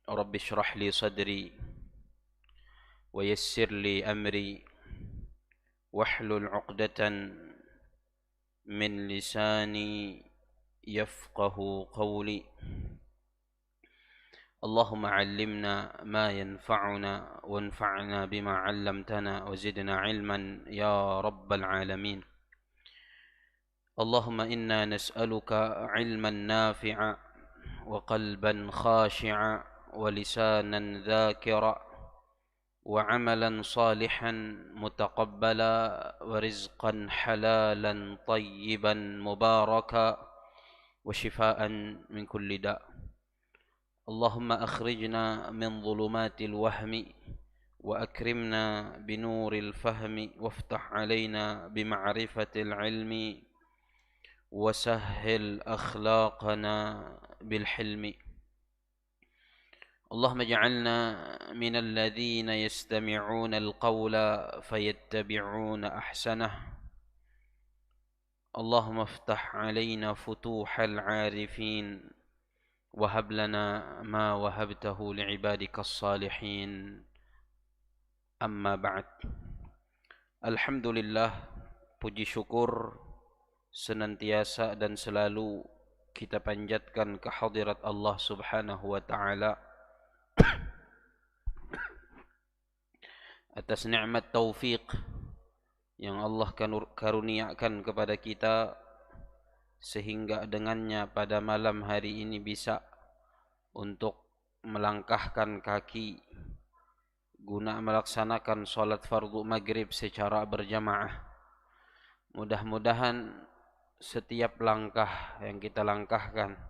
رب اشرح لي صدري ويسر لي أمري واحلل عقدة من لساني يفقه قولي. اللهم علمنا ما ينفعنا وانفعنا بما علمتنا وزدنا علما يا رب العالمين. اللهم إنا نسألك علما نافعا وقلبا خاشعا ولسانا ذاكرا وعملا صالحا متقبلا ورزقا حلالا طيبا مباركا وشفاء من كل داء. اللهم أخرجنا من ظلمات الوهم وأكرمنا بنور الفهم وافتح علينا بمعرفة العلم وسهل أخلاقنا بالحلم. اللهم اجعلنا من الذين يستمعون القول فيتبعون أحسنه. اللهم افتح علينا فتوح العارفين وهب لنا ما وهبته لعبادك الصالحين. أما بعد. Alhamdulillah, puji syukur senantiasa dan selalu kita panjatkan ke hadirat Allah Subhanahu wa taala atas nikmat taufik yang Allah karuniakan kepada kita sehingga dengannya pada malam hari ini bisa untuk melangkahkan kaki guna melaksanakan salat fardu maghrib secara berjamaah. Mudah-mudahan setiap langkah yang kita langkahkan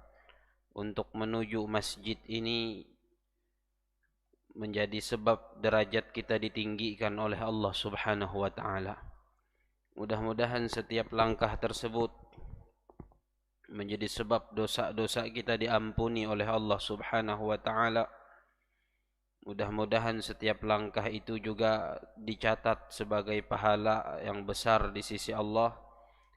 untuk menuju masjid ini menjadi sebab derajat kita ditinggikan oleh Allah Subhanahu wa taala. Mudah-mudahan setiap langkah tersebut menjadi sebab dosa-dosa kita diampuni oleh Allah Subhanahu wa taala. Mudah-mudahan setiap langkah itu juga dicatat sebagai pahala yang besar di sisi Allah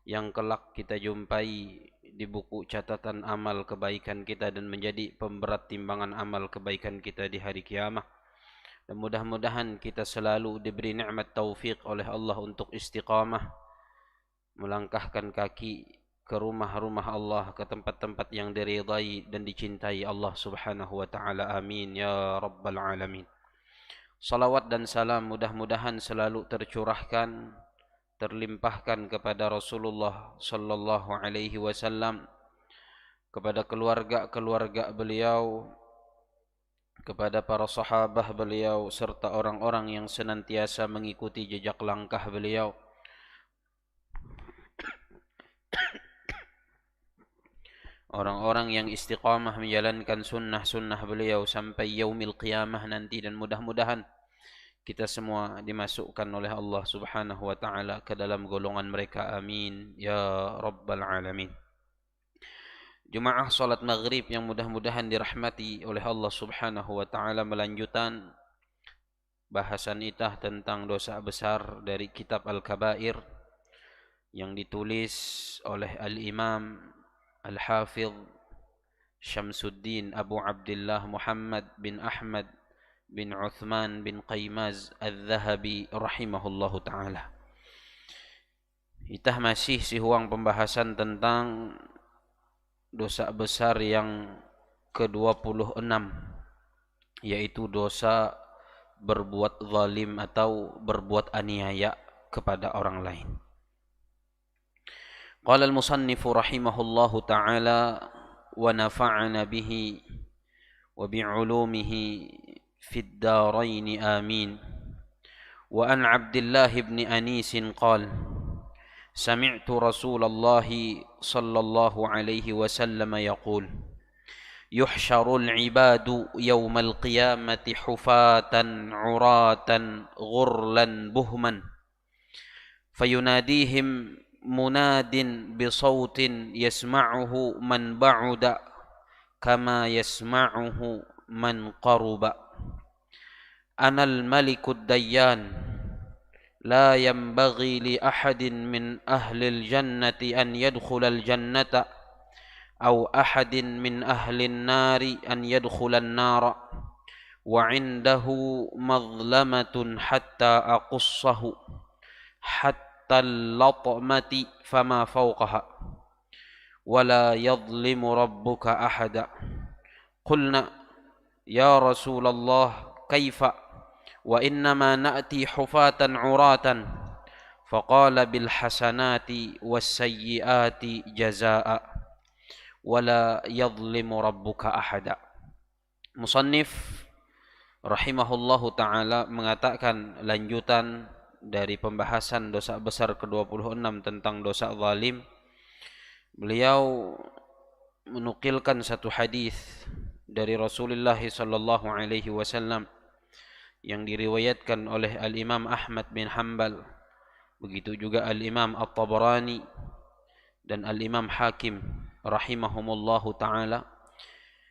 yang kelak kita jumpai di buku catatan amal kebaikan kita dan menjadi pemberat timbangan amal kebaikan kita di hari kiamat. Dan mudah-mudahan kita selalu diberi nikmat taufik oleh Allah untuk istiqamah melangkahkan kaki ke rumah-rumah Allah, ke tempat-tempat yang diridai dan dicintai Allah Subhanahu wa taala. Amin ya rabbal alamin. Salawat dan salam mudah-mudahan selalu tercurahkan, terlimpahkan kepada Rasulullah sallallahu alaihi wasallam, kepada keluarga-keluarga beliau, kepada para sahabat beliau serta orang-orang yang senantiasa mengikuti jejak langkah beliau. Orang-orang yang istiqamah menjalankan sunnah-sunnah beliau sampai yaumil qiyamah nanti, dan mudah-mudahan kita semua dimasukkan oleh Allah Subhanahu wa taala ke dalam golongan mereka. Amin ya rabbal alamin. Jemaah salat maghrib yang mudah-mudahan dirahmati oleh Allah Subhanahu wa taala, melanjutan bahasan kita tentang dosa besar dari kitab Al-Kabair yang ditulis oleh Al-Imam Al-Hafidh Syamsuddin Abu Abdullah Muhammad bin Ahmad bin Uthman bin Qaymaz Al-Zahabi rahimahullahu ta'ala. Kita masih sihuang pembahasan tentang dosa besar yang ke-26, yaitu dosa berbuat zalim atau berbuat aniaya kepada orang lain. Qala al-musannif rahimahullahu ta'ala wa nafa'ana bihi wa bi'ulumihi fid darain amin. Wa an Abdullah ibn Anis qala sami'tu Rasulullah sallallahu alaihi wasallam yaqul yuhsyarul ibadu yawmal qiyamati hufatan 'uratan ghurlan buhman fayunadihim munadin bisautin yasma'uhu man ba'uda kama yasma'uhu man qaruba anal malikud dayyan la yanbaghi li ahadin min ahlil jannati an yadkhulal jannata aw ahadin min ahlin nari an yadkhulan nara wa indahu madlamatun hatta aqussahu hatta al-latmati fama fawqaha wa la yadhlimu rabbuka ahada. Qulna ya Rasulullah kaifa wa innama na'ti hufatan uratan faqala bil hasanati was sayyiati jazaa'a wa la yadhlimu rabbuka ahada. Musannif rahimahullahu ta'ala mengatakan lanjutan dari pembahasan dosa besar ke-26 tentang dosa zalim. Beliau menukilkan satu hadis dari Rasulullah sallallahu alaihi wasallam yang diriwayatkan oleh Al-Imam Ahmad bin Hanbal, begitu juga Al-Imam At-Tabarani dan Al-Imam Hakim rahimahumullahu ta'ala,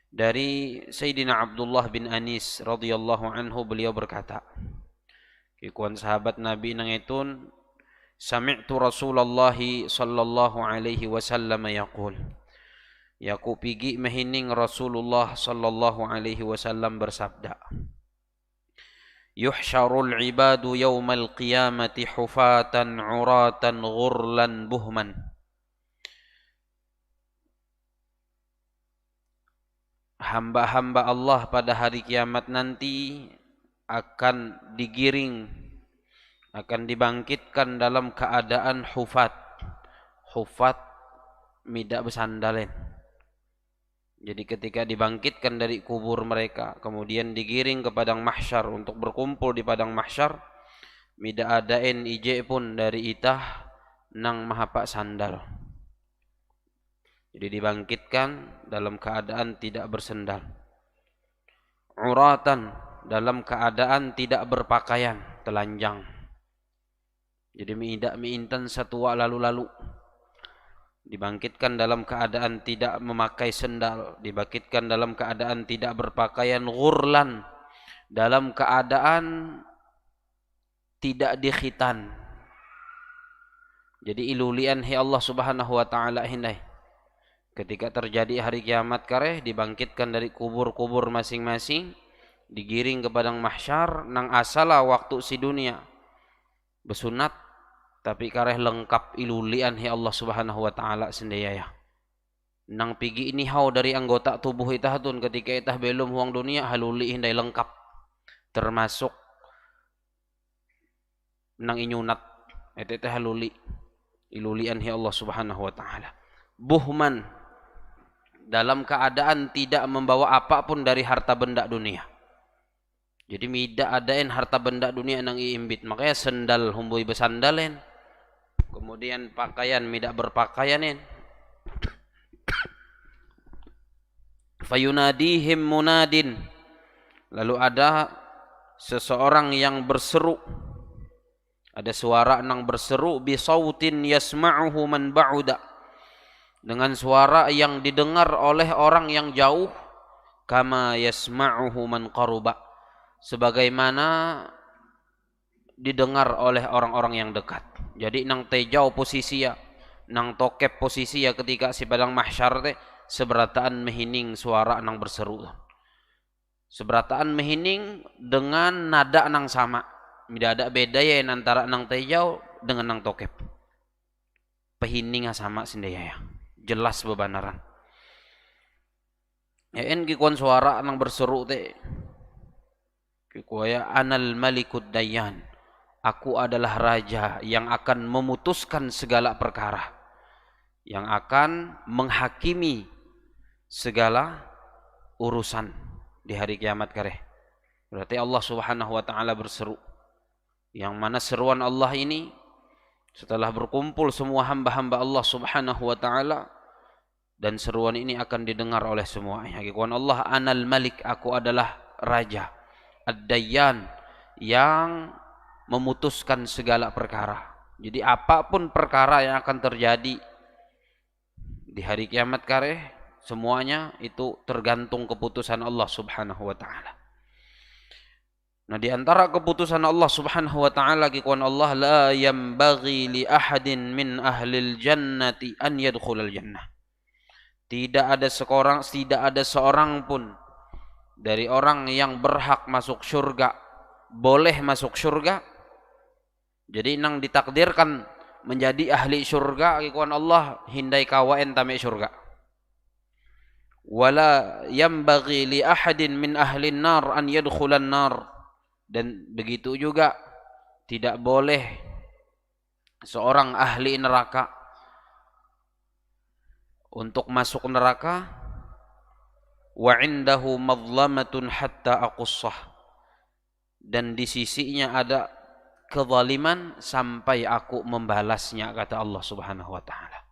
dari Sayyidina Abdullah bin Anis radhiyallahu anhu. Beliau berkata, ikuan sahabat Nabi nang itun, sami'tu Rasulullah sallallahu alaihi wasallam yaqul, yaku pigi mahining Rasulullah sallallahu alaihi wasallam bersabda, yuhsyarul ibadu yawmal qiyamati hufatan uratan ghurlan buhman. Hamba-hamba Allah pada hari kiamat nanti akan digiring, akan dibangkitkan dalam keadaan hufat. Hufat midak besandalen. Jadi ketika dibangkitkan dari kubur mereka, kemudian digiring ke padang mahsyar untuk berkumpul di padang mahsyar, midak adain ije pun dari itah nang mahapak sandal. Jadi dibangkitkan dalam keadaan tidak bersendal. Uratan, dalam keadaan tidak berpakaian, telanjang. Jadi miintan satua lalu-lalu. Dibangkitkan dalam keadaan tidak memakai sendal, dibangkitkan dalam keadaan tidak berpakaian. Ghurlan, dalam keadaan tidak dikhitan. Jadi ilulian hi Allah subhanahu wa ta'ala hindai. Ketika terjadi hari kiamat kareh, dibangkitkan dari kubur-kubur masing-masing, digiring ke padang mahsyar nang asala waktu si dunia besunat, tapi kareh lengkap ilulian hi Allah subhanahu wa ta'ala sendiri ya. Nang pigi ini hau dari anggota tubuh itah tun ketika itah belum huang dunia haluli hindai lengkap, termasuk nang inyunat itah haluli ilulian hi Allah subhanahu wa ta'ala. Buhman, dalam keadaan tidak membawa apapun dari harta benda dunia. Jadi mida adain harta benda dunia nang iimbit, makanya sendal humbui besandalen, kemudian pakaian mida berpakaianin. Fayunadihim munadin, lalu ada seseorang yang berseru, ada suara nang berseru, bisautin yasma'uhu man ba'uda, dengan suara yang didengar oleh orang yang jauh, kama yasma'uhu man qaruba, sebagaimana didengar oleh orang-orang yang dekat. Jadi nang tejau posisi ya, nang tokep posisi ya ketika si padang mahsyar teh seberataan mehining suara nang berseru. Seberataan mehining dengan nada nang sama. Tidak ada beda ya antara nang tejau dengan nang tokep. Pehining sama sendiri ya. Jelas bebanaran. Ya en kikuan suara nang berseru teh. Kikuaya anal malikud dayyan. Aku adalah raja yang akan memutuskan segala perkara, yang akan menghakimi segala urusan di hari kiamat kareh. Berarti Allah Subhanahu wa taala berseru. Yang mana seruan Allah ini setelah berkumpul semua hamba-hamba Allah Subhanahu wa taala, dan seruan ini akan didengar oleh semuanya. Hakikatan Allah, anal malik, aku adalah raja, ad-dayyan, yang memutuskan segala perkara. Jadi apapun perkara yang akan terjadi di hari kiamat kareh, semuanya itu tergantung keputusan Allah Subhanahu wa taala. Nah, di antara keputusan Allah Subhanahu wa taala, hakikatan Allah, la yambaghi li ahadin min ahlil jannati an yadkhulal jannah. Tidak ada seorang pun dari orang yang berhak masuk surga boleh masuk surga. Jadi nang ditakdirkan menjadi ahli surga ikuan Allah hindai kawaen tame surga. Wala yambaghi li ahadin min ahli nar an yadkhulan nar, dan begitu juga tidak boleh seorang ahli neraka untuk masuk neraka. Wa indahu madlamatun hatta aqussah, dan di sisinya ada kezaliman sampai aku membalasnya, kata Allah Subhanahu wa taala.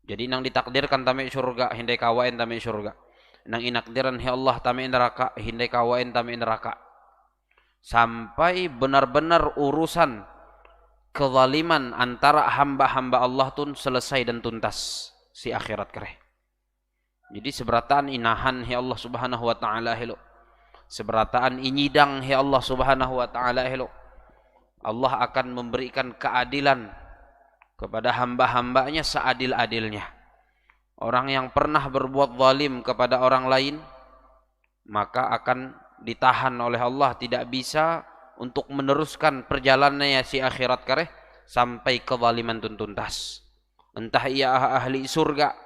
Jadi nang ditakdirkan tame surga hindai kawain tame surga, nang inakdiran he Allah tame neraka hindai kawain tame neraka, sampai benar-benar urusan kezaliman antara hamba-hamba Allah tun selesai dan tuntas si akhirat kereh. Jadi seberataan inahan he Allah Subhanahu wa taala helo, seberataan inyidang he Allah Subhanahu wa taala helo. Allah akan memberikan keadilan kepada hamba-hambanya seadil-adilnya. Orang yang pernah berbuat zalim kepada orang lain, maka akan ditahan oleh Allah, tidak bisa untuk meneruskan perjalanannya si akhirat kareh sampai kezaliman tuntas. Entah ia ahli surga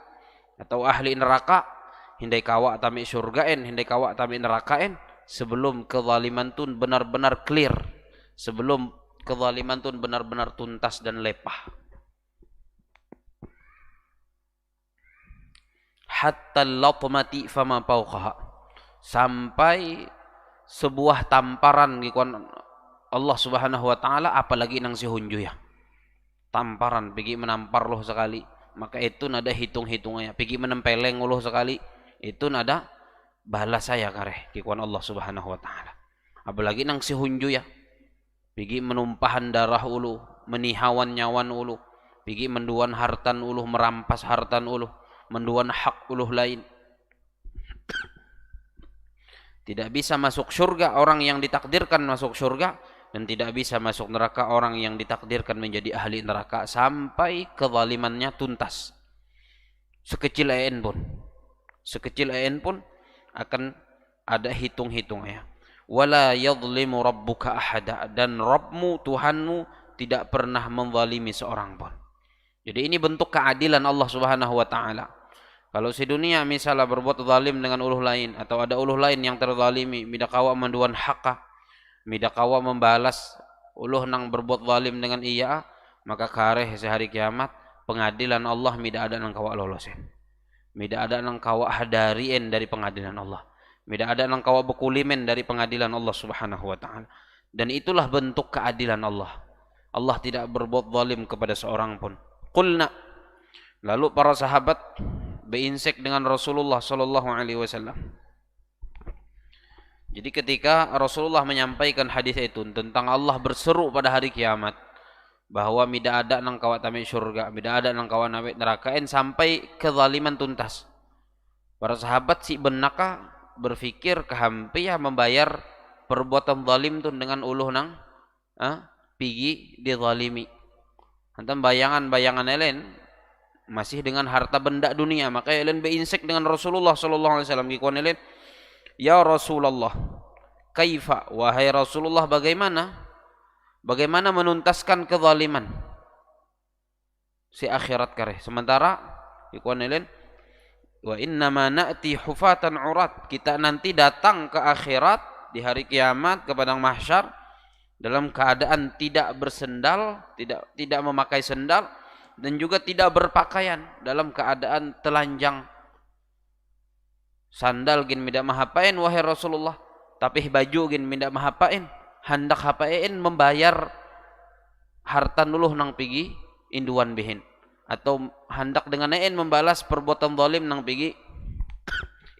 atau ahli neraka, hindai kawa tami surgaen, hindai kawa tami nerakaen, sebelum kezaliman tun benar-benar clear, sebelum kezaliman tun benar-benar tuntas dan lepah. Hatta latmati fama fawqaha, sampai sebuah tamparan gikuan Allah Subhanahu wa taala, apalagi nang si hunju ya. Tamparan pergi menampar loh sekali, maka itu nada hitung-hitungnya. Pergi menempeleng loh sekali, itu nada balas saya kareh gikuan Allah Subhanahu wa taala. Apalagi nang si hunju ya. Pergi menumpahan darah ulu, menihawan nyawan ulu, pergi menduan hartan ulu, merampas hartan ulu, menduan hak uluh lain. Tidak bisa masuk surga orang yang ditakdirkan masuk surga, dan tidak bisa masuk neraka orang yang ditakdirkan menjadi ahli neraka sampai kezalimannya tuntas. Sekecil aen pun akan ada hitung-hitungnya. Wala yadhlimu rabbuka ahada, dan Rabbmu Tuhanmu tidak pernah menzalimi seorang pun. Jadi ini bentuk keadilan Allah Subhanahu wa taala. Kalau si dunia misalnya berbuat zalim dengan uluh lain, atau ada uluh lain yang terzalimi, midakawa menduan hakka, midakawa membalas uluh nang berbuat zalim dengan iya, maka kareh sehari kiamat pengadilan Allah mida ada nang kawa lolosin, mida ada nang kawa hadarien dari pengadilan Allah, mida ada nang kawa bekulimen dari pengadilan Allah Subhanahu wa taala. Dan itulah bentuk keadilan Allah. Allah tidak berbuat zalim kepada seorang pun. Qulna, lalu para sahabat berinsek dengan Rasulullah sallallahu alaihi wasallam. Jadi ketika Rasulullah menyampaikan hadis itu tentang Allah berseru pada hari kiamat bahwa mida ada nang kawa tame surga, mida ada nang kawa nawe nerakaen sampai kezaliman tuntas. Para sahabat si benaka berfikir kehampi ya membayar perbuatan zalim tu dengan uluh nang pigi dizalimi. Antam bayangan-bayangan lain masih dengan harta benda dunia, maka elen beinsek dengan Rasulullah sallallahu alaihi wasallam gikuan elen, ya Rasulullah, kaifa, wahai Rasulullah, bagaimana menuntaskan kezaliman si akhirat kareh. Sementara gikuan elen, wa innama na'ti hufatan urat, kita nanti datang ke akhirat di hari kiamat ke padang mahsyar dalam keadaan tidak bersendal, tidak memakai sendal, dan juga tidak berpakaian, dalam keadaan telanjang. Sandal gin mida mahapain wahai Rasulullah, tapi baju gin mida mahapain, hendak hapain membayar harta nuluh nang pigi induan bihin, atau hendak dengan naen membalas perbuatan zalim nang pigi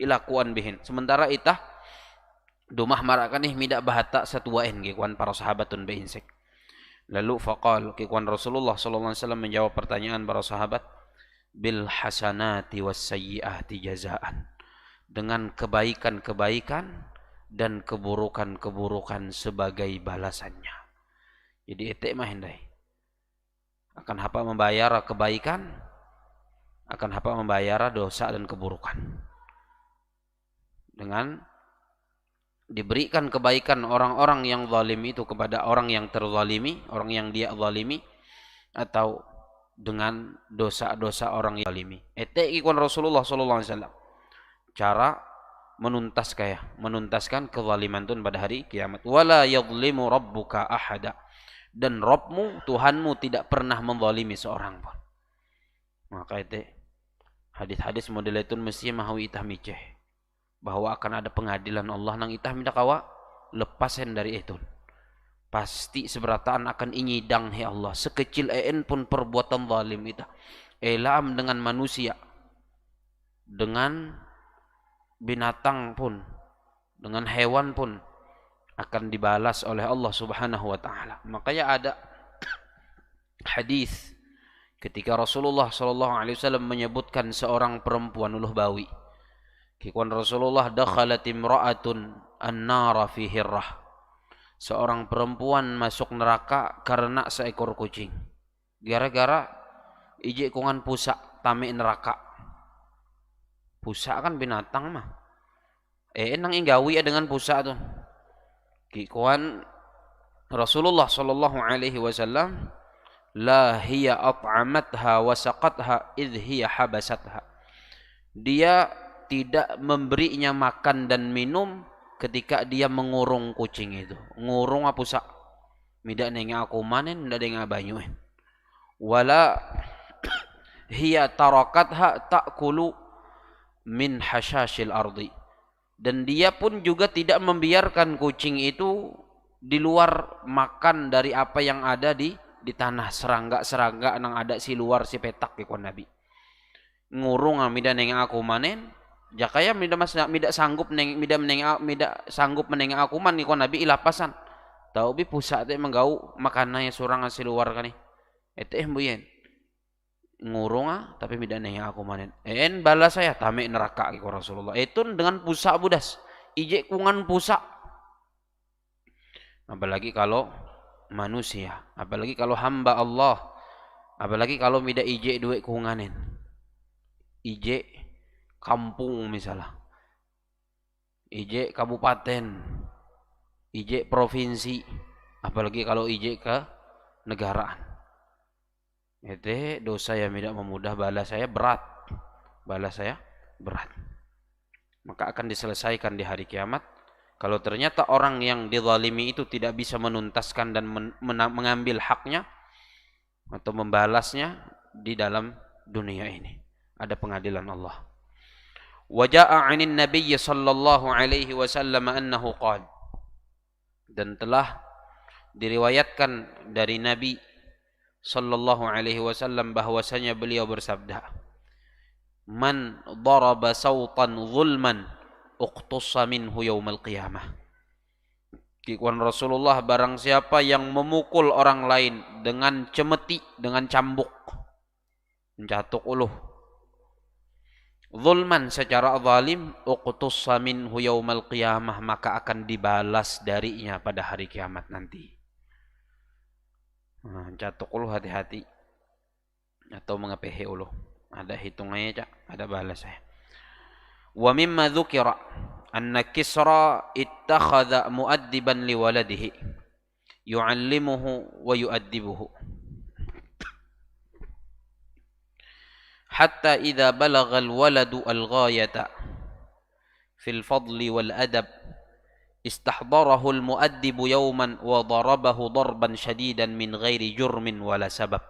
ilakuan bihin. Sementara itah dumah marakan mida bahata satuain gikuan para sahabatun beinsek. Lalu faqal, kikuan Rasulullah sallallahu alaihi wasallam menjawab pertanyaan para sahabat, bil hasanati was sayyiati jazaan, dengan kebaikan-kebaikan dan keburukan-keburukan sebagai balasannya. Jadi itu mah hindai akan apa membayar kebaikan, akan apa membayar dosa dan keburukan. Dengan diberikan kebaikan orang-orang yang zalim itu kepada orang yang terzalimi, orang yang dia zalimi, atau dengan dosa-dosa orang yang zalimi. Ete ikon Rasulullah sallallahu alaihi wasallam cara menuntaskan kezaliman itu pada hari kiamat. Wala yadhlimu rabbuka ahada, dan Rabbmu, Tuhanmu tidak pernah menzalimi seorang pun. Maka itu hadis-hadis model itu mesti mahu itah miceh bahwa akan ada pengadilan Allah nang itah minta kawa lepasen dari itu. Pasti seberataan akan inyidang he Allah sekecil pun perbuatan zalim itah. Elam dengan manusia, dengan binatang pun, dengan hewan pun akan dibalas oleh Allah Subhanahu wa taala. Makanya ada hadis ketika Rasulullah sallallahu alaihi wasallam menyebutkan seorang perempuan uluh bawi. Kikuan Rasulullah dakhalat imra'atun an-nara fi hirrah. Seorang perempuan masuk neraka karena seekor kucing. Gara-gara ije kungan pusak tame neraka. Pusak kan binatang mah. Nang inggawi dengan pusak tuh. Kikuan Rasulullah sallallahu alaihi wasallam la hiya at'amatha wa saqatha idh hiya habasatha. Dia tidak memberinya makan dan minum ketika dia mengurung kucing itu. Ngurung apa pusak. Mida nenga aku manen, nda denga banyu. Wala hiya tarakatha ta'kulu min hasyashil ardi. Dan dia pun juga tidak membiarkan kucing itu di luar makan dari apa yang ada di tanah, serangga-serangga nang ada si luar si petak ikon Nabi. Ngurung mida neng aku manen, jakaya mida sanggup meneng aku man ikon Nabi ilapasan. Tau bi pusat teh menggau makanannya surang si luar kan ni. Eteh mbuyen. Ngurung tapi mida neng aku manen. Balas saya tame neraka ikon Rasulullah. Itu dengan pusak budas. Ije kungan pusak. Apalagi kalau manusia, apalagi kalau hamba Allah, apalagi kalau mida ije duit kunganen. Ije kampung misalnya, ije kabupaten, ije provinsi, apalagi kalau ije ke negaraan. Itu dosa yang tidak memudah, balas saya berat. Maka akan diselesaikan di hari kiamat. Kalau ternyata orang yang dizalimi itu tidak bisa menuntaskan dan mengambil haknya atau membalasnya di dalam dunia ini, ada pengadilan Allah. Wa jaa'a 'anil nabiy sallallahu alaihi wasallam annahu qala, dan telah diriwayatkan dari Nabi sallallahu alaihi wasallam bahwasanya beliau bersabda, man daraba sautan zulman uqtussa minhu yaumal qiyamah. Kikuan Rasulullah, barang siapa yang memukul orang lain dengan cemeti, dengan cambuk, mencatuk uluh, zulman secara zalim, uqtussa minhu yaumal qiyamah, maka akan dibalas darinya pada hari kiamat nanti. Mencatuk uluh hati-hati, atau mengepehe uluh, ada hitungannya cak, ada balas saya. Wa mimma dzukira anna Kisra ittakhadha mu'addiban liwaladihi yu'allimuhu wa yu'addibuhu hatta idza balagha alwaladu alghayata fil fadli wal adab istahdarahu almu'addibu yawman wa darabahu darban shadidan min ghairi jurmin wala sabab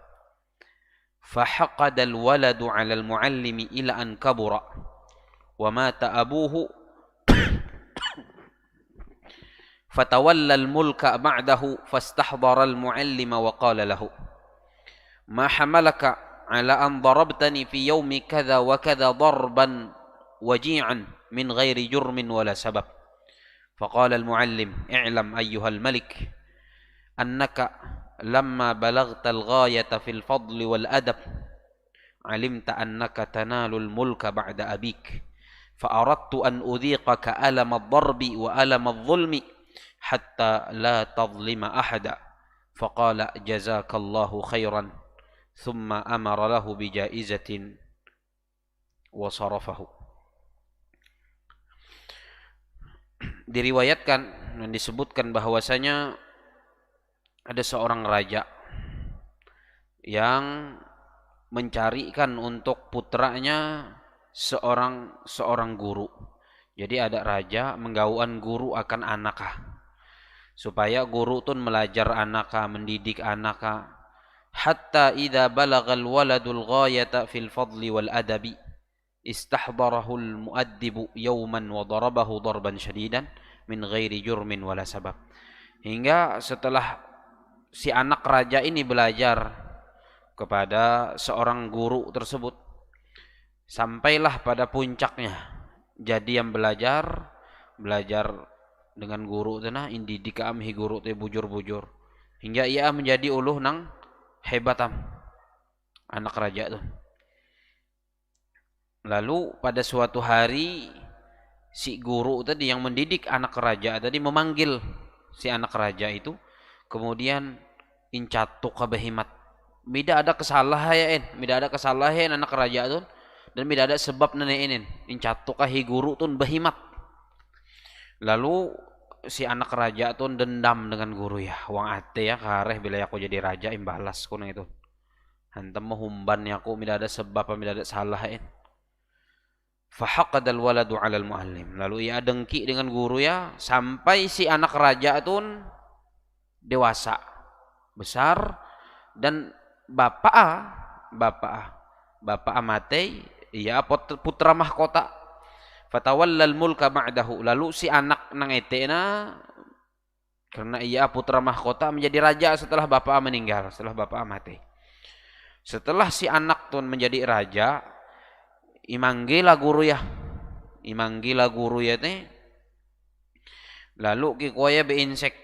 fahaqada alwaladu 'ala almu'allimi ila an kabura wa mata abuhu fatawalla al-mulka ba'dahu fastahdara al-mu'allima wa qala lahu ma hamalaka ala an darabtani fi yawmi kadha wa kadha darban waji'an min ghairi jurmin wala sabab faqala al-mu'allim i'lam ayyuha al-malik annaka lamma balagta al-ghayata fil fadli wal adab alimta annaka tanalu al-mulka ba'da abik فأردت أن أذيقك ألم الضرب وألم الظلم حتى لا تظلم أحدا فقال جزاك الله خيرا ثم أمر له بجائزة وصرفه. diriwayatkan dan disebutkan bahwasanya ada seorang raja yang mencarikan untuk putranya seorang guru. Jadi ada raja menggaukan guru akan anakah, supaya guru tun melajar anakah, mendidik anakah. Hatta idza balagal waladul ghayata fil fadli wal adabi istahdarahu al muaddibu yawman wa darabahu darban shadidan min ghairi jurmin wala sabab. Hingga setelah si anak raja ini belajar kepada seorang guru tersebut, sampailah pada puncaknya. Jadi yang belajar dengan guru teh nah indidik amhi guru teh bujur-bujur hingga ia menjadi uluh nang hebatam anak raja tuh. Lalu pada suatu hari si guru tadi yang mendidik anak raja tadi memanggil si anak raja itu, kemudian incatuk ka behimat. Mida ada kesalahan, anak raja tuh, dan mida ada sebab neneinin incatuk ka hi guru tuh behimat. Lalu si anak raja tuh dendam dengan guru ya, wang ate ya kareh bila aku jadi raja imbalas kuno itu. Hantam mahumban ya aku mida ada sebab, mida ada salahin. Fahaqadal waladu 'alal muallim. Lalu ia dengki dengan guru ya sampai si anak raja itu dewasa, besar, dan bapak mate ia putra mahkota. Fatawallal mulka ba'dahu. Lalu si anak nang etena karena ia putra mahkota menjadi raja setelah bapak meninggal, setelah bapak mati. Setelah si anak tuh menjadi raja, imanggila guru ya teh. Lalu ki koya be insek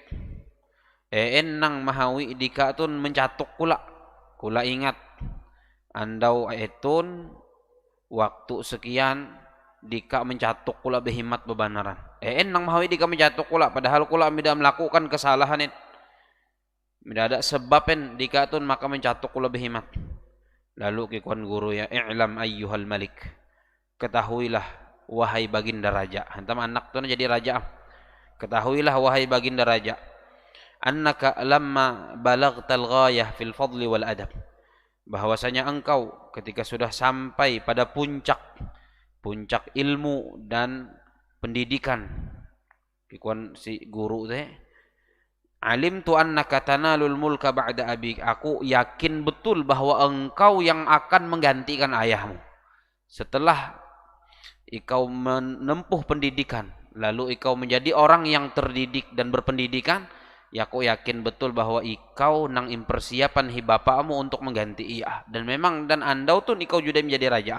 nang mahawi dika tun mencatuk kula ingat andau etun waktu sekian dika mencatuk kula behimat bebanaran. Nang mahawi dika mencatuk kula padahal kula mida melakukan kesalahan mida ada sebabin dika tun maka mencatuk kula behimat. Lalu kikuan guru ya i'lam ayyuhal malik, ketahuilah wahai baginda raja. Hantam anak tu jadi raja. Ketahuilah wahai baginda raja, annaka lamma balagtal ghayah fil fadli wal adab, bahwasanya engkau ketika sudah sampai pada puncak ilmu dan pendidikan. Kikuan si guru teh, alim tu annaka tanalul mulka ba'da abik, aku yakin betul bahwa engkau yang akan menggantikan ayahmu setelah engkau menempuh pendidikan, lalu engkau menjadi orang yang terdidik dan berpendidikan. Ya aku yakin betul bahwa engkau nang impersiapan hi bapakmu untuk mengganti ia. Dan memang dan andau tu engkau juga menjadi raja.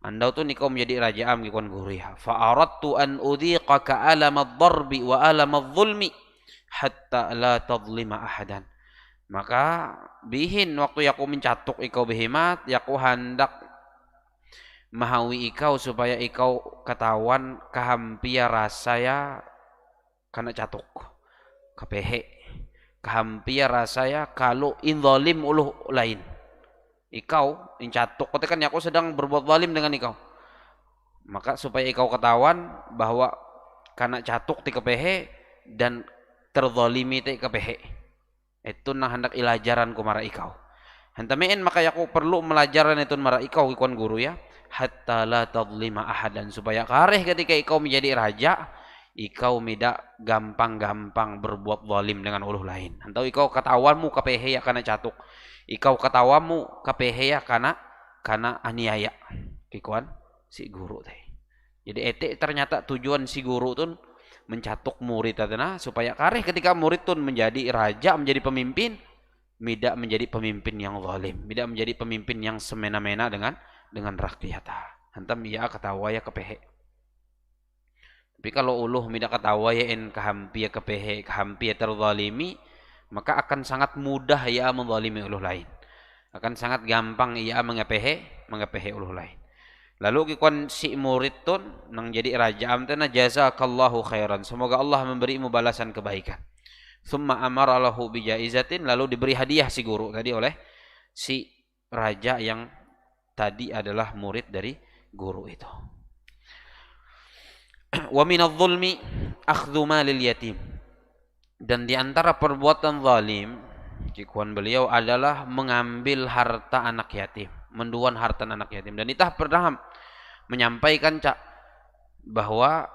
Andau tu engkau menjadi raja am kikuan guru ya. Fa aradtu an udhiqaka alamad darbi wa alamad zulmi hatta la tadlima ahadan. Maka bihin waktu yaku mencatuk ikau behemat, yaku hendak mahawi ikau supaya ikau ketahuan kahampia rasaya kana catuk kepehe, kahampia rasaya kalau inzalim uluh lain. Ikau incatuk ketika yaku sedang berbuat zalim dengan ikau, maka supaya ikau ketahuan bahwa kana catuk ti kepehe dan terzalimi te kepehe. Itu nang hendak ilajaran ku mara ikau. Hantamein maka aku perlu melajaran itu mara ikau ikon guru ya. Hatta la tadlima ahadan, supaya kareh ketika ikau menjadi raja, ikau mida gampang-gampang berbuat zalim dengan uluh lain. Hantau ikau ketawamu kepehe ya kana catuk. Ikau ketawamu kepehe ya kana aniaya. Ikuan si guru teh. Jadi ternyata tujuan si guru tuh mencatuk murid tadana supaya kareh ketika murid tun menjadi raja, menjadi pemimpin, tidak menjadi pemimpin yang zalim, tidak menjadi pemimpin yang semena-mena dengan rakyat. Hantam ia ketawa ya kepehe. Tapi kalau uluh tidak ketawa ya kahampia kepehe, kahampia terzalimi, maka akan sangat mudah ia menzalimi uluh lain. Akan sangat gampang ia mengepehe uluh lain. Lalu kikuan si murid tun nang jadi raja amtana jazakallahu khairan, semoga Allah memberimu balasan kebaikan. Summa amara lahu bijaizatin, lalu diberi hadiah si guru tadi oleh si raja yang tadi adalah murid dari guru itu. Wa minadh dhulmi akhdhu malil yatim. Dan di antara perbuatan zalim, cikuan beliau adalah mengambil harta anak yatim, menduan harta anak yatim. Dan kita pernah menyampaikan Cak bahwa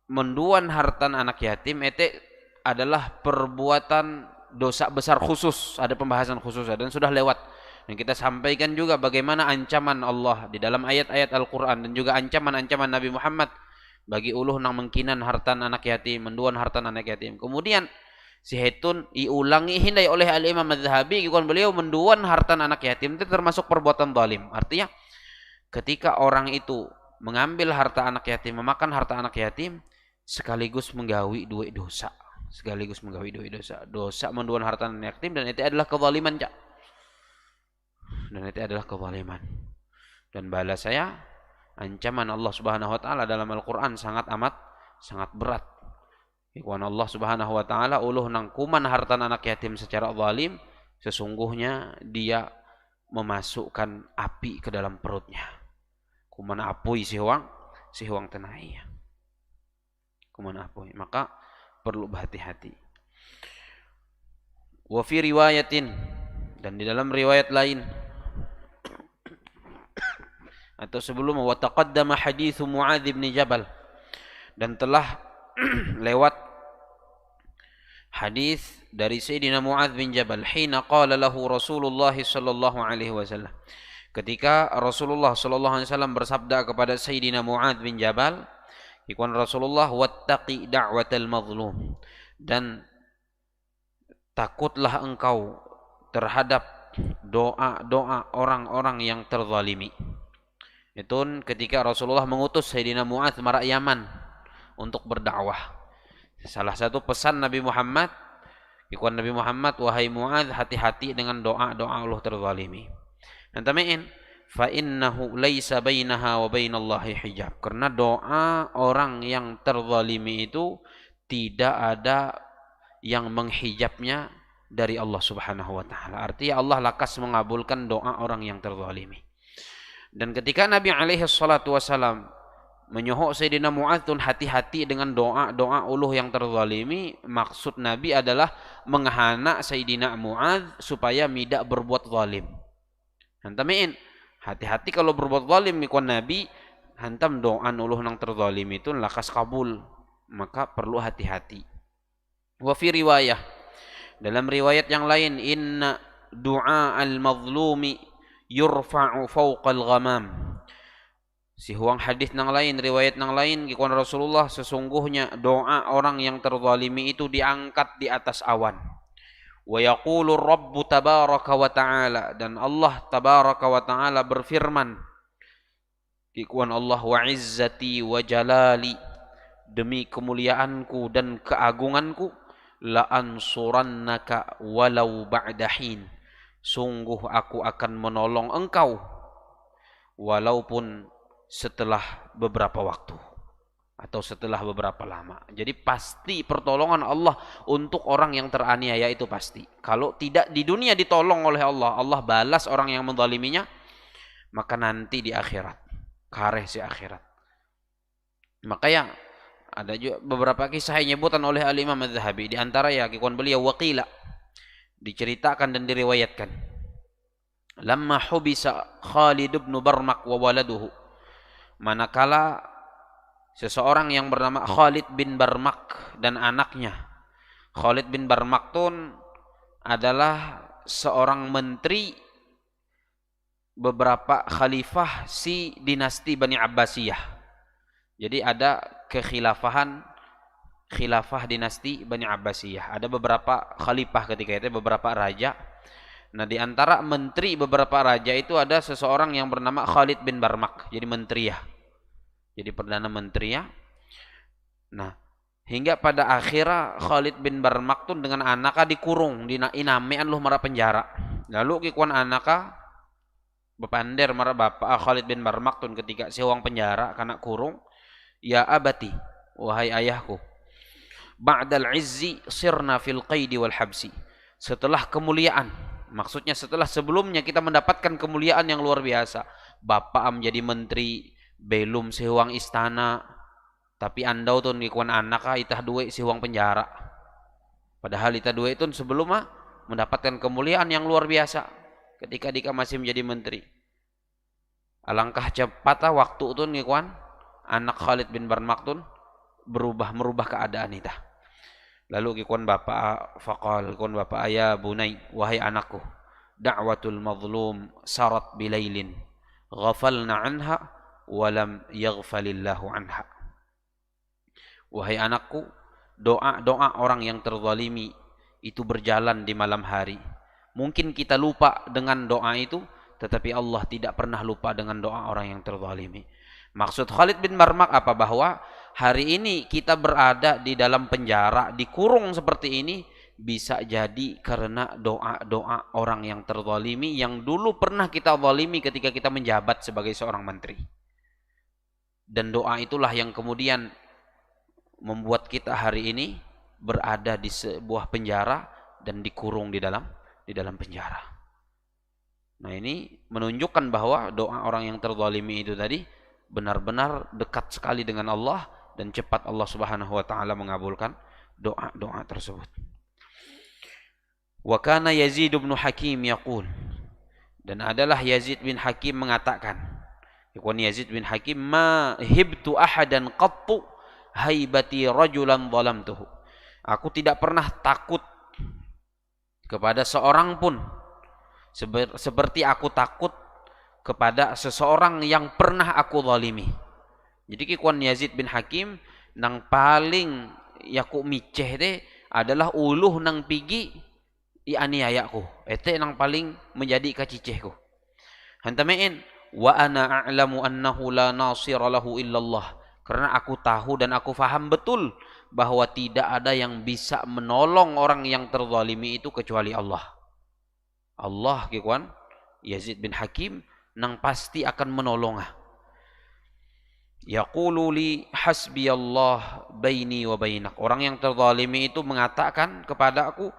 menduan harta anak yatim itu adalah perbuatan dosa besar khusus, ada pembahasan khusus dan sudah lewat. Dan kita sampaikan juga bagaimana ancaman Allah di dalam ayat-ayat Al-Qur'an dan juga ancaman-ancaman Nabi Muhammad bagi uluh nang mengkinan hartan anak yatim, menduan hartan anak yatim. Kemudian si hetun diulangi hindai oleh Al-Imam Az-Zahabi, ikon beliau menduan hartan anak yatim itu termasuk perbuatan zalim. Artinya ketika orang itu mengambil harta anak yatim, memakan harta anak yatim, sekaligus menggawi dua dosa. Sekaligus menggawi dua dosa. Dosa menduan harta anak yatim dan itu adalah kezaliman, Cak. Dan itu adalah kezaliman. Dan balas saya, ancaman Allah Subhanahu wa taala dalam Al-Qur'an sangat berat. Ikhwan, Allah Subhanahu wa taala uluh nang kuman harta anak yatim secara zalim, sesungguhnya dia memasukkan api ke dalam perutnya. Kuman apui si huang tenai. Kuman apui. Maka perlu berhati-hati. Wa fi riwayatin, dan di dalam riwayat lain atau sebelum, wa taqaddama hadits Muadz bin Jabal, dan telah lewat hadis dari Sayyidina Muadz bin Jabal, hina qala lahu Rasulullah sallallahu alaihi wasallam, ketika Rasulullah sallallahu alaihi wasallam bersabda kepada Sayyidina Muadz bin Jabal, ikon Rasulullah, wattaqi da'watal mazlum, dan takutlah engkau terhadap doa-doa orang-orang yang terzalimi. Itu ketika Rasulullah mengutus Sayyidina Muadz marak Yaman untuk berdakwah. Salah satu pesan Nabi Muhammad, ikon Nabi Muhammad, wahai Muadz, hati-hati dengan doa-doa Allah terzalimi. Dan tamein, fa innahu laisa bainaha wa bainallahi hijab. Karena doa orang yang terzalimi itu tidak ada yang menghijabnya dari Allah Subhanahu wa taala. Artinya Allah lakas mengabulkan doa orang yang terzalimi. Dan ketika Nabi alaihi salatu wasalam menyuhuk Sayyidina Muadz hati-hati dengan doa-doa uluh yang terzalimi, maksud Nabi adalah menghana Sayyidina Muadz supaya tidak berbuat zalim. Hantamin, hati-hati kalau berbuat zalim ikon Nabi, hantam doa uluh nang terzalimi itu lakas kabul, maka perlu hati-hati. Wa fi riwayah, dalam riwayat yang lain, inna du'a al-mazlumi yurfa'u fawqal ghamam. Si huang hadis nang lain, riwayat nang lain, kikuan Rasulullah, sesungguhnya doa orang yang terzalimi itu diangkat di atas awan. Wa yaqulu Rabbu tabaraka wa ta'ala, dan Allah tabaraka wa ta'ala berfirman, kikuan Allah, wa izzati wa jalali, demi kemuliaanku dan keagunganku, la ansurannaka walau ba'da hin, sungguh aku akan menolong engkau walaupun setelah beberapa waktu atau setelah beberapa lama. Jadi pasti pertolongan Allah untuk orang yang teraniaya itu pasti. Kalau tidak di dunia ditolong oleh Allah, Allah balas orang yang menzaliminya, maka nanti di akhirat, kareh si akhirat. Maka ya ada juga beberapa kisah yang nyebutan oleh Al-Imam Az-Zahabi, di antara ya kikuan beliau, waqila, diceritakan dan diriwayatkan, lamma hubisa Khalid bin Barmak wa waladuhu, manakala seseorang yang bernama Khalid bin Barmak dan anaknya. Khalid bin Barmak tun adalah seorang menteri beberapa khalifah si dinasti Bani Abbasiyah. Jadi ada khilafah dinasti Bani Abbasiyah. Ada beberapa khalifah ketika itu, beberapa raja. Nah, di antara menteri beberapa raja itu ada seseorang yang bernama Khalid bin Barmak. Jadi menteri ya. Jadi perdana menteri ya. Nah, hingga pada akhirnya Khalid bin Barmak tuh dengan anaknya dikurung di inamean luh mara penjara. Lalu kikuan anaknya bepander mara bapak Khalid bin Barmak tuh ketika si uang penjara karena kurung, ya abati, wahai ayahku, ba'dal izzi sirna fil qaidi wal habsi, setelah kemuliaan, maksudnya setelah sebelumnya kita mendapatkan kemuliaan yang luar biasa, bapak menjadi menteri, belum sehuang istana, Tapi andau tuh ngikuan anak itah duit si uang penjara. Padahal itah duit itu sebelum mendapatkan kemuliaan yang luar biasa ketika dika masih menjadi menteri. Alangkah cepat waktu itu ngikuan anak Khalid bin Barmaktun merubah keadaan itah. Lalu ngikuan bapak faqal, ngikuan bapak ayah bunai, wahai anakku, da'watul mazlum sarat bilailin ghafalna anha walam yaghfalillahu anha. Wahai anakku, doa-doa orang yang terzalimi itu berjalan di malam hari. Mungkin kita lupa dengan doa itu, tetapi Allah tidak pernah lupa dengan doa orang yang terzalimi. Maksud Khalid bin Barmak apa? Bahwa hari ini kita berada di dalam penjara, dikurung seperti ini, bisa jadi karena doa-doa orang yang terzalimi yang dulu pernah kita zalimi ketika kita menjabat sebagai seorang menteri. Dan doa itulah yang kemudian membuat kita hari ini berada di sebuah penjara dan dikurung di dalam penjara. Nah, ini menunjukkan bahwa doa orang yang terzalimi itu tadi benar-benar dekat sekali dengan Allah dan cepat Allah Subhanahu wa taala mengabulkan doa-doa tersebut. Wa kana Yazid bin Hakim yaqul, dan adalah Yazid bin Hakim mengatakan, Yazid bin Hakim, ma hibtu ahadan qattu haibati rajulan zalamtuhu. Aku tidak pernah takut kepada seorang pun seperti aku takut kepada seseorang yang pernah aku zalimi. Jadi kikuan Yazid bin Hakim nang paling yaku miceh de adalah uluh nang pigi ianiayaku. Ete nang paling menjadi kacicehku. Hantamein wa ana a'lamu annahu la nasira lahu illallah. Karena aku tahu dan aku faham betul bahwa tidak ada yang bisa menolong orang yang terzalimi itu kecuali Allah. Allah kikuan Yazid bin Hakim nang pasti akan menolong. Yaqulu li hasbiyallah baini wa bainak. Orang yang terzalimi itu mengatakan kepada aku,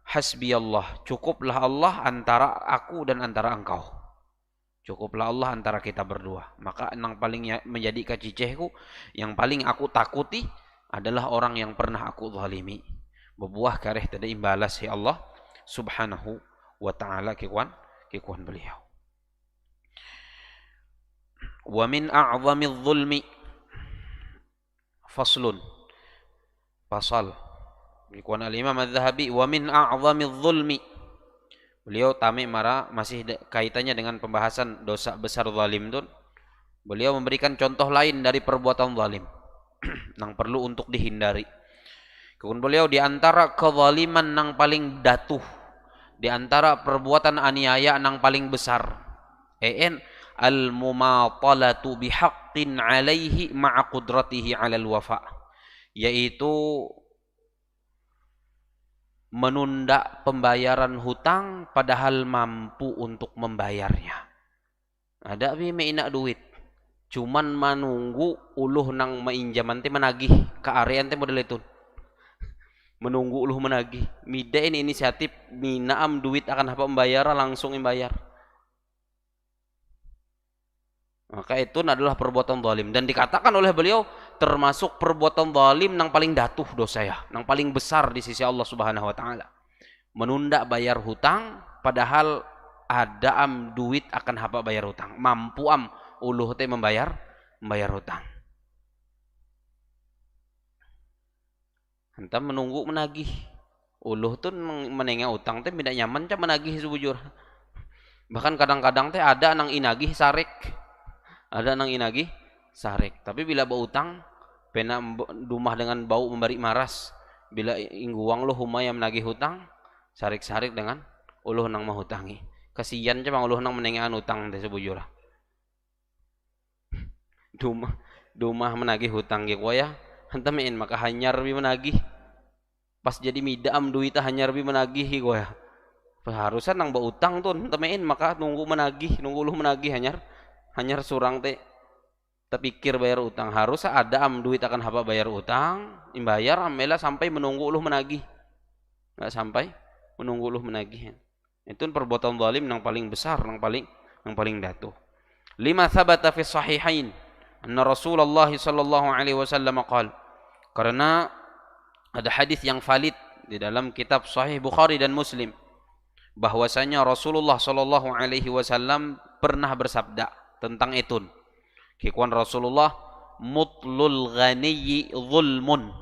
hasbiyallah, cukuplah Allah antara aku dan antara engkau. Cukuplah Allah antara kita berdua. Maka yang paling menjadi kacicehku, yang paling aku takuti adalah orang yang pernah aku zalimi. Berbuah kareh tadi imbalas ya Allah Subhanahu wa ta'ala kikuan beliau. Wa min a'zamiz zulmi faslun. Pasal kikuan al-Imam Az-Zahabi, wa min a'zamiz zulmi. Beliau masih kaitannya dengan pembahasan dosa besar zalim itu. Beliau memberikan contoh lain dari perbuatan zalim yang perlu untuk dihindari. Kemudian beliau di antara kezaliman yang paling datuh, di antara perbuatan aniaya yang paling besar, al-mumatalatu bihaqqin alaihi ma'a qudratihi 'alal wafa, yaitu menunda pembayaran hutang padahal mampu untuk membayarnya. Ada meina duit, cuman menunggu uluh nang mainjaman teh menagih ke arean teh model itu. Menunggu uluh menagih. Mida ini inisiatif minaam duit akan apa membayar langsung membayar. Maka itu adalah perbuatan zalim dan dikatakan oleh beliau termasuk perbuatan zalim yang paling datuh dosa ya, yang paling besar di sisi Allah Subhanahu wa taala. Menunda bayar hutang padahal ada duit akan apa bayar hutang. Mampu uluh teh membayar hutang. Entah menunggu menagih. Uluh tuh menengah utang teh tidak nyaman cah menagih sebujur. Bahkan kadang-kadang teh ada nang inagih sarek. Ada nang inagih sarek. Tapi bila bau utang, pena dumah dengan bau memberi maras. Bila ingguang lu humaya menagih hutang, sarik-sarik dengan uluh nang mahutangi. Kasihan cuma uluh nang menengahan utang teh sebujurah. Dumah menagih hutang ge ya. Hantamein maka hanyar bi menagih. Pas jadi midam duitah hanyar bi menagih ge ya. Harusnya nang bau utang tuh hantamein maka nunggu uluh menagih hanyar surang teh terpikir bayar utang. Harus ada duit akan apa bayar utang imbayar amela sampai menunggu uluh menagih, nggak sampai menunggu uluh menagih. Itu perbuatan zalim yang paling besar, yang paling datuh. Lima thabata fi sahihain, Anna Rasulullah sallallahu alaihi wasallam qala, karena ada hadis yang valid di dalam kitab Sahih Bukhari dan Muslim bahwasanya Rasulullah sallallahu alaihi wasallam pernah bersabda tentang itun. Kikuan Rasulullah, mutlul ghaniyyi zulmun,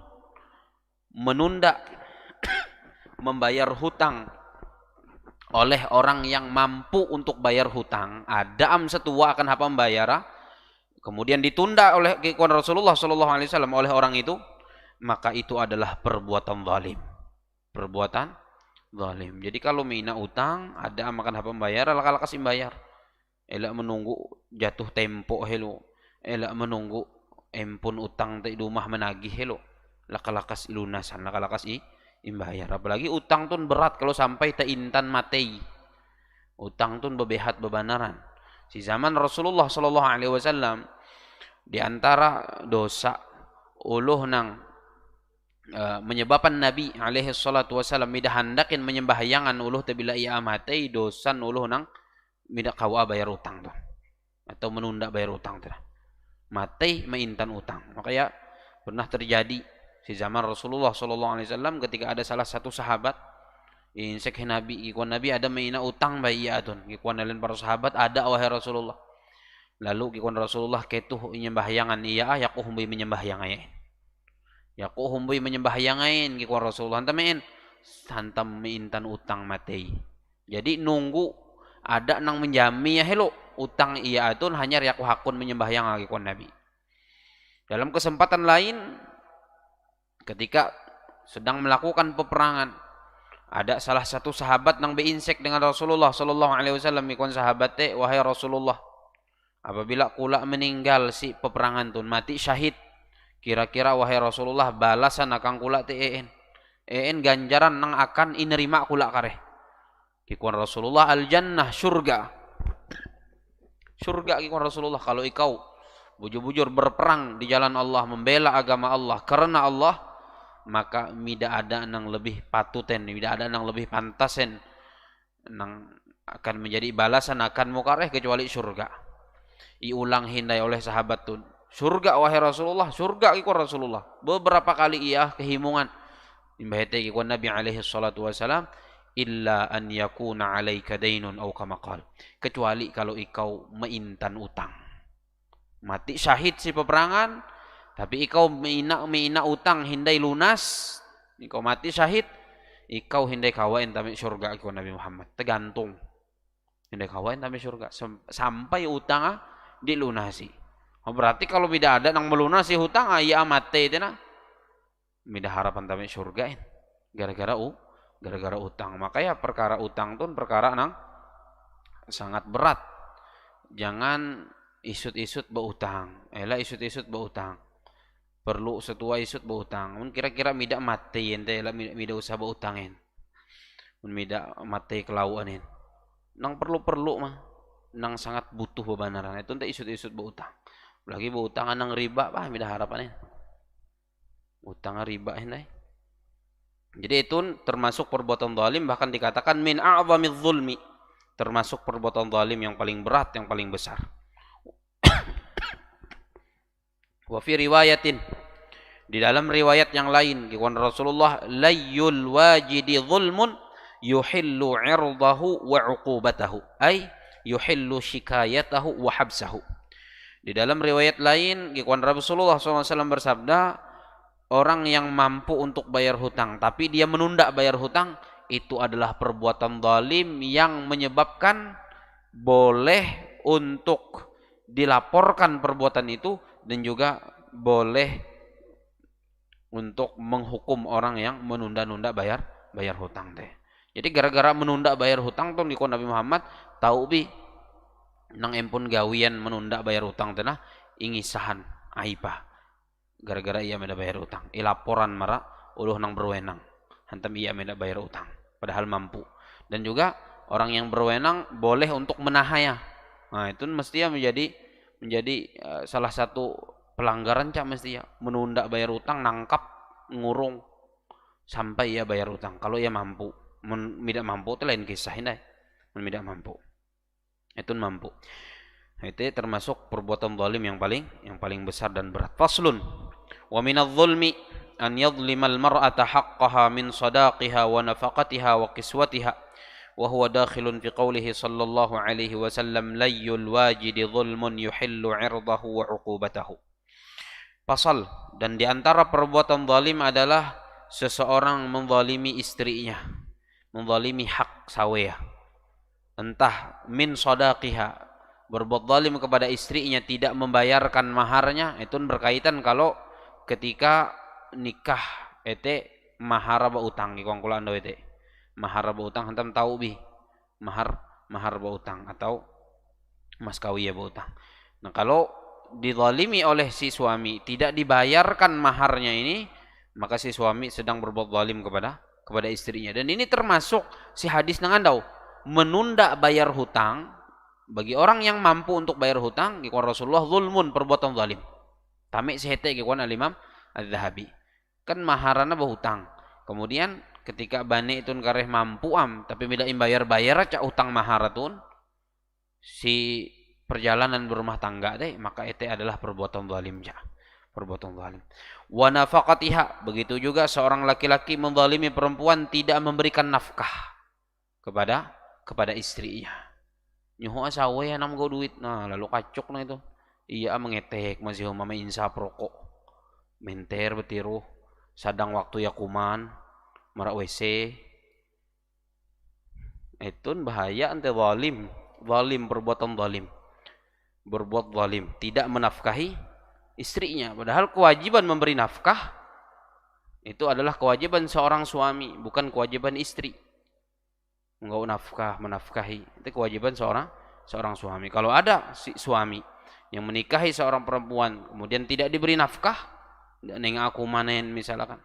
menunda membayar hutang oleh orang yang mampu untuk bayar hutang. Ada am setua akan apa membayar, kemudian ditunda oleh kikuan Rasulullah sallallahu alaihi wasallam oleh orang itu, maka itu adalah perbuatan zalim. Perbuatan zalim. Jadi kalau mina utang ada am akan apa membayar, ala kasih bayar. Elak menunggu jatuh tempo helo. Elak menunggu empun utang di rumah menagih helo. Lakalakas ilunasan, lakalakas imbayar. Apalagi utang tun berat kalau sampai intan matei. Utang tun bebehat bebanaran. Si zaman Rasulullah sallallahu alaihi wasallam, di antara dosa uluh nang menyebabkan Nabi alaihi salatu wasallam midah handakin menyembahyangan uluh tabila ia matei dosan uluh nang midah kawa bayar utang tuh, atau menunda bayar utang tuh. Matei maintan utang. Makanya pernah terjadi di zaman Rasulullah sallallahu alaihi wasallam ketika ada salah satu sahabat insek Nabi, ikon Nabi ada maina utang bayi atun. Ikon lain para sahabat ada wahai Rasulullah. Lalu ikon Rasulullah ketuh menyembahyangan iya yakuh humbi menyembahyangain. Yakuh humbi menyembahyangain ikon Rasulullah hantamin hantam maintan utang matei. Jadi nunggu ada nang menjami ya hello utang iya atun hanya yakuh hakun menyembahyang ikon Nabi. Dalam kesempatan lain ketika sedang melakukan peperangan, ada salah satu sahabat nang beinsek dengan Rasulullah sallallahu alaihi wasallam, ikon sahabat teh, wahai Rasulullah, apabila kula meninggal si peperangan tun mati syahid, kira-kira wahai Rasulullah balasan akan kula teh ganjaran nang akan inerima kula kareh. Ikon Rasulullah, al jannah, surga. Surga ikon Rasulullah, kalau ikau bujur-bujur berperang di jalan Allah, membela agama Allah karena Allah, maka mida ada nang lebih patuten, mida ada nang lebih pantasen nang akan menjadi balasan akan mukareh kecuali surga. Iulang hindai oleh sahabat tun, surga wahai Rasulullah, surga ikut Rasulullah. Beberapa kali ia kehimungan imbahete ikut Nabi alaihi salatu wasalam, illa an yakuna alaika dainun au kama qala, kecuali kalau ikau maintan utang. Mati syahid si peperangan, tapi ikau mina utang hindai lunas, ikau mati syahid, ikau hindai kawain tami surga ikut Nabi Muhammad. Tergantung hindai kawain tami surga sampai utang dilunasi. Berarti kalau tidak ada nang melunasi hutang ya mati itu na. Mida harapan tami surga gara-gara utang. Makanya perkara utang tuh perkara nang sangat berat. Jangan isut-isut berutang. Isut-isut berutang. Perlu setua isut berutang. Mun kira-kira mida mati ente mida usah berutangin. Mun mida mati kelauanin. Nang perlu mah. Nang sangat butuh bebanaran. Itu ente isut-isut berutang. Lagi berutang nang riba, mida harapanin. Utang riba ini. Jadi itu termasuk perbuatan zalim, bahkan dikatakan min a'zamiz zulmi. Termasuk perbuatan zalim yang paling berat, yang paling besar. Wa fi riwayatin, di dalam riwayat yang lain, kata Rasulullah, layyul wajidi zulmun yuhillu 'irdahu wa 'uqubatahu, ay yuhillu shikayatahu wa habsahu. Di dalam riwayat lain, kata Rasulullah SAW bersabda, orang yang mampu untuk bayar hutang tapi dia menunda bayar hutang, itu adalah perbuatan zalim yang menyebabkan boleh untuk dilaporkan perbuatan itu, dan juga boleh untuk menghukum orang yang menunda-nunda bayar hutang teh. Jadi gara-gara menunda bayar hutang tuh dikon Nabi Muhammad tahu bi nang empun gawian menunda bayar hutang teh nah ingisahan aibah. Gara-gara ia meda bayar hutang, laporan mara uluh nang berwenang hantam ia meda bayar hutang padahal mampu. Dan juga orang yang berwenang boleh untuk menahaya. Nah, itu mestinya menjadi salah satu pelanggaran cak mestinya menunda bayar hutang, nangkap ngurung sampai ia bayar hutang kalau ia mampu. Tidak mampu itu lain kisah ini. Tidak mampu itu mampu. Itu termasuk perbuatan zalim yang paling besar dan berat. Faslun. Wa minadh dhulmi an yadhlima al-mar'ata haqqaha min sadaqiha wa nafaqatiha wa kiswatiha wa huwa dakhilun fi qawlihi sallallahu alaihi wasallam layyul wajidi dhulmun yuhillu 'irdahu wa 'uqubatahu. Pasal, dan di antara perbuatan zalim adalah seseorang menzalimi istrinya, menzalimi hak sawaya. Entah min sadaqiha, berbuat zalim kepada istrinya tidak membayarkan maharnya, itu berkaitan kalau ketika nikah ete mahar ba utang ikong kula ando ete. Mahar ba utang hantam tahu bi. Mahar ba utang atau mas kawiya ba utang. Nah, kalau dizalimi oleh si suami tidak dibayarkan maharnya ini, maka si suami sedang berbuat zalim kepada istrinya. Dan ini termasuk si hadis nangandau, menunda bayar hutang bagi orang yang mampu untuk bayar hutang ikon Rasulullah zulmun, perbuatan zalim. Tamek sehete ikon al-Imam Az-Zahabi. Kan maharana bahutang. Kemudian ketika bani itu kareh mampu tapi bila bayar cak utang maharatun si perjalanan berumah tangga deh, maka itu adalah perbuatan zalim ya. Perbuatan zalim. Wa nafaqatiha, begitu juga seorang laki-laki menzalimi perempuan tidak memberikan nafkah kepada istrinya. Nyuhu asawe ya nam go duit. Nah, lalu kacuk na itu. Iya mengetek masih mama insaf rokok. Menter betiru sadang waktu yakuman marak WC. Itu bahaya ante zalim. Zalim, perbuatan zalim. Berbuat zalim, tidak menafkahi istrinya, padahal kewajiban memberi nafkah itu adalah kewajiban seorang suami, bukan kewajiban istri. Enggak menafkahi itu kewajiban seorang suami. Kalau ada si suami yang menikahi seorang perempuan kemudian tidak diberi nafkah, neng aku manen misalkan,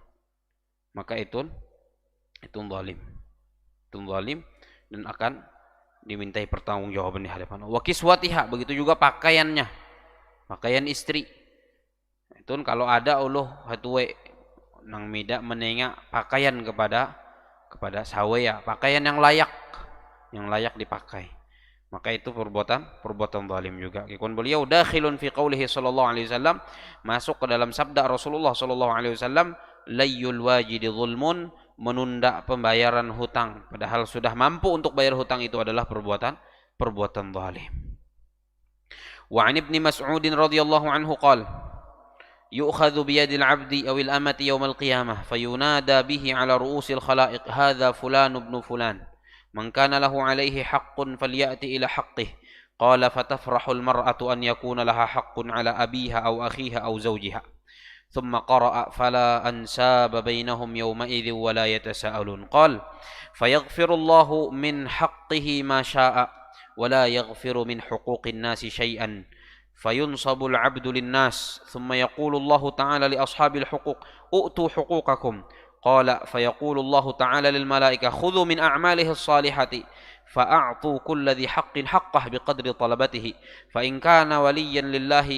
maka itu zalim. Itu zalim dan akan dimintai pertanggungjawaban di hadapan Allah. Wa kiswatiha, begitu juga pakaiannya, pakaian istri. Itu kalau ada uluh hatuwe nang mida menengak pakaian kepada sawaya, pakaian yang layak dipakai, maka itu perbuatan zalim juga. Ikon beliau dakhilun fi qaulihi sallallahu alaihi wasallam, masuk ke dalam sabda Rasulullah sallallahu alaihi wasallam, layyul wajidi zulmun, menunda pembayaran hutang padahal sudah mampu untuk bayar hutang, itu adalah perbuatan zalim. Wa 'an Ibnu Mas'ud radhiyallahu anhu qala yu'khadhu bi yadil 'abdi aw al amati yawm al qiyamah fayunada bihi 'ala ru'usil khalaiq hadha fulan ibn fulan man kana lahu 'alayhi haqqun falyati ila haqqihi qala fatafrahu al mar'atu an yakuna laha haqqun 'ala abiha aw akhiha aw zawjiha. ثم قرأ فلا أنساب بينهم يومئذ ولا يتساءلون قال فيغفر الله من حقه ما شاء ولا يغفر من حقوق الناس شيئا فينصب العبد للناس ثم يقول الله تعالى لأصحاب الحقوق أؤتوا حقوقكم قال فيقول الله تعالى للملائكة خذوا من أعماله الصالحة فأعطوا كل ذي حق حقه بقدر طلبته فإن كان وليا لله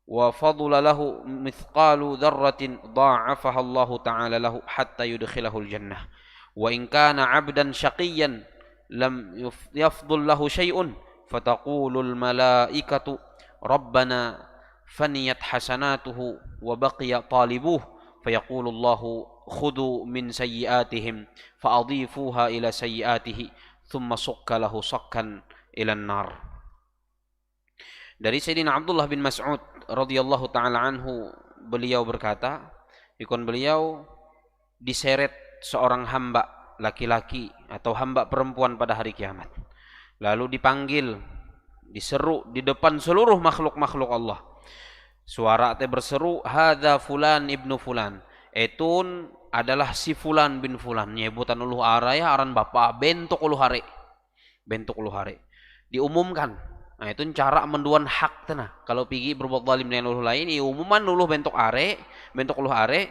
وفضل له مثقال ذرة ضاعفها الله تعالى له حتى يدخله الجنة وإن كان عبدا شقيا لم يفضل له شيء فتقول الملائكة ربنا فنيت حسناته وبقي طالبوه فيقول الله خذوا من سيئاتهم فأضيفوها إلى سيئاته ثم صك له صكا إلى النار. Dari Sayyidina Abdullah bin Mas'ud radhiyallahu taala anhu, beliau berkata, ikon beliau diseret seorang hamba laki-laki atau hamba perempuan pada hari kiamat. Lalu dipanggil, diseru di depan seluruh makhluk-makhluk Allah. Suara teh berseru, hadza fulan ibnu fulan. Etun adalah si fulan bin fulan. Nyebutan uluh araya aran bapa bentuk uluh hare. Bentuk uluh hare. Diumumkan. Nah, itu cara menduan hak tanah. Kalau pergi berbuat zalim dengan uluh lain, umuman uluh bentuk uluh are,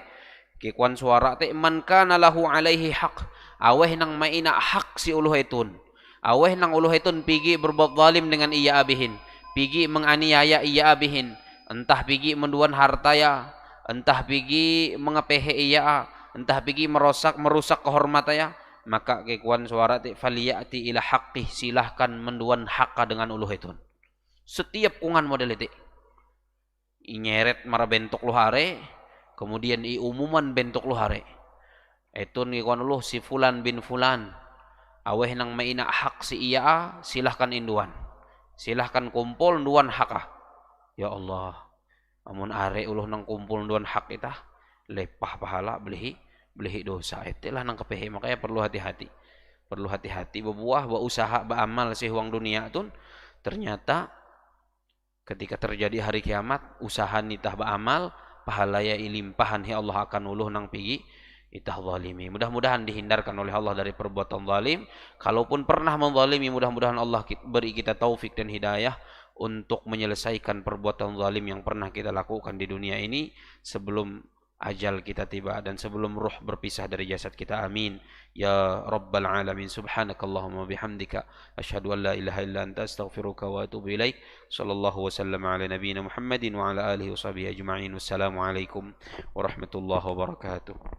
kekuan suara teh man kana lahu alaihi haq. Aweh nang maina hak si uluh etun. Aweh nang uluh etun pergi berbuat zalim dengan iya abihin, pergi menganiaya iya abihin, entah pergi menduan harta ya, entah pergi mengepehe iya, entah pergi merusak kehormatan ya, maka kekuan suara ti faliyati ila haqqih, silahkan menduan hakka dengan uluh itu. Setiap kungan model itu inyeret mara bentuk luhare, kemudian i umuman bentuk luhare. Itu ni kuan uluh si fulan bin fulan. Aweh nang maina hak si iya, silahkan induan. Silahkan kumpul duan hakah. Ya Allah, amun are uluh nang kumpul duan hak itah, lepah pahala belihi dosa. Itulah nang kepehe, makanya perlu hati-hati. Perlu hati-hati berbuah, berusaha, beramal sih uang dunia tun. Ternyata ketika terjadi hari kiamat, usaha nitah beramal, pahalaya ilimpahan hi Allah akan uluh nang pigi itah zalimi. Mudah-mudahan dihindarkan oleh Allah dari perbuatan zalim. Kalaupun pernah menzalimi, mudah-mudahan Allah beri kita taufik dan hidayah untuk menyelesaikan perbuatan zalim yang pernah kita lakukan di dunia ini sebelum ajal kita tiba dan sebelum ruh berpisah dari jasad kita. Amin ya rabbal alamin. Subhanakallahumma bihamdika asyhadu an la ilaha illa anta astaghfiruka wa atubu ilaik. Sallallahu wasallam ala nabiyyina Muhammadin wa ala alihi washabihi ajma'in. Wassalamu alaikum warahmatullahi wabarakatuh.